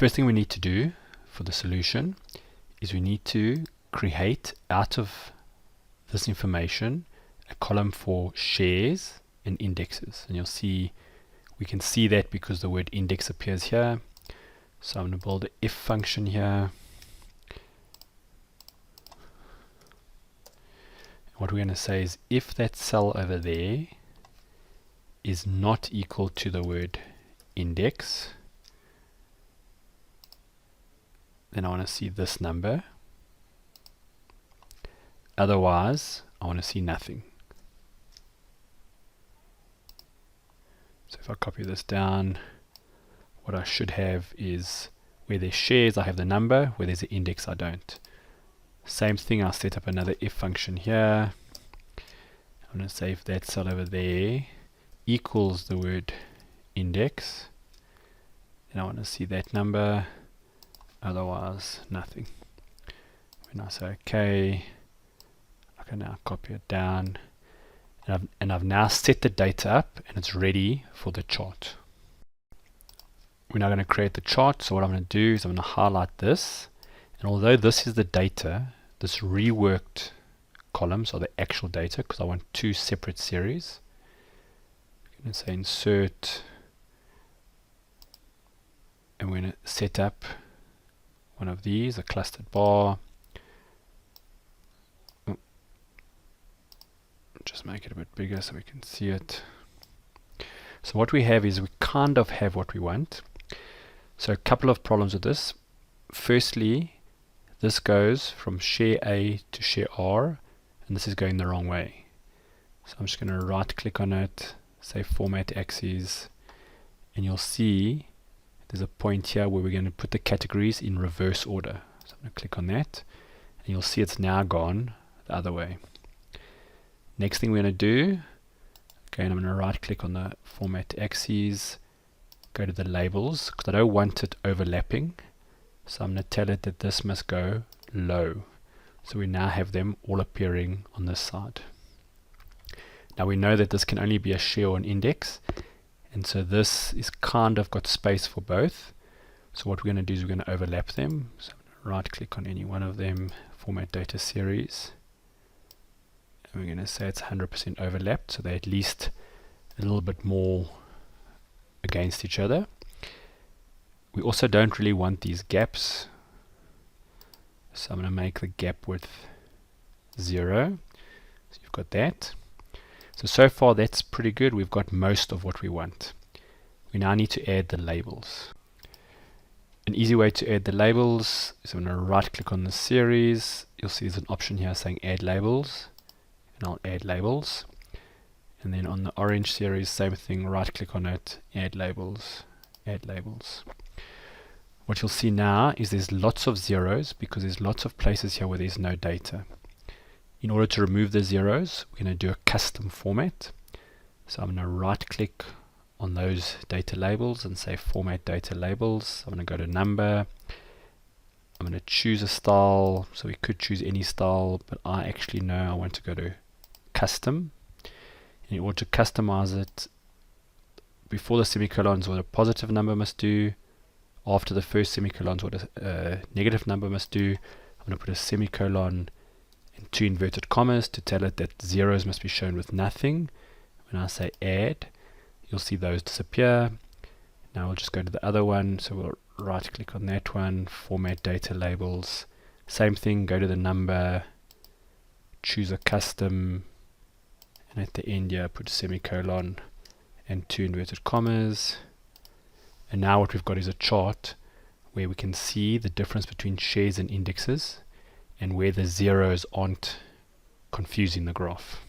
first thing we need to do for the solution is we need to create out of this information a column for shares and indexes, and you'll see we can see that because the word index appears here. So I'm going to build an if function here. What we're going to say is if that cell over there is not equal to the word index, then I want to see this number. Otherwise, I want to see nothing. So if I copy this down, what I should have is where there's shares, I have the number. Where there's an index, I don't. Same thing, I'll set up another if function here. I'm going to say if that cell over there equals the word index, then I want to see that number. Otherwise, nothing. When I say OK, I can now copy it down. And I've now set the data up, and it's ready for the chart. We're now going to create the chart. So what I'm going to do is I'm going to highlight this. And although this is the data, this reworked columns are the actual data because I want two separate series. I'm going to say insert, and we're going to set up one of these, a clustered bar. Just make it a bit bigger so we can see it. So what we have is we kind of have what we want. So a couple of problems with this. Firstly, this goes from share A to share R, and this is going the wrong way. So I'm just going to right click on it, say format axes, and you'll see there's a point here where we're going to put the categories in reverse order. So I'm going to click on that, and you'll see it's now gone the other way. Next thing we're going to do, again, I'm going to right click on the format axes, go to the labels, because I don't want it overlapping. So I'm going to tell it that this must go low. So we now have them all appearing on this side. Now we know that this can only be a share or an index, and so this is kind of got space for both. So what we're going to do is we're going to overlap them. So I'm going to right click on any one of them, format data series. And we're going to say it's 100% overlapped, so they're at least a little bit more against each other. We also don't really want these gaps, so I'm going to make the gap width 0. So you've got that. So far that's pretty good. We've got most of what we want. We now need to add the labels. An easy way to add the labels is I'm going to right click on the series. You'll see there's an option here saying add labels, and I'll add labels. And then on the orange series, same thing, right click on it, add labels, add labels. What you'll see now is there's lots of zeros because there's lots of places here where there's no data. In order to remove the zeros, we're going to do a custom format. So I'm going to right click on those data labels and say format data labels. I'm going to go to number. I'm going to choose a style. So we could choose any style, but I actually know I want to go to custom. And in order to customize it, before the semicolons, what a positive number must do. After the first semicolons, what a negative number must do. I'm going to put a semicolon and 2 inverted commas to tell it that zeros must be shown with nothing. When I say add, you'll see those disappear. Now we'll just go to the other one. So we'll right click on that one, format data labels. Same thing, go to the number, choose a custom, and at the end here put a semicolon and 2 inverted commas. And now what we've got is a chart where we can see the difference between shares and indexes and where the zeros aren't confusing the graph.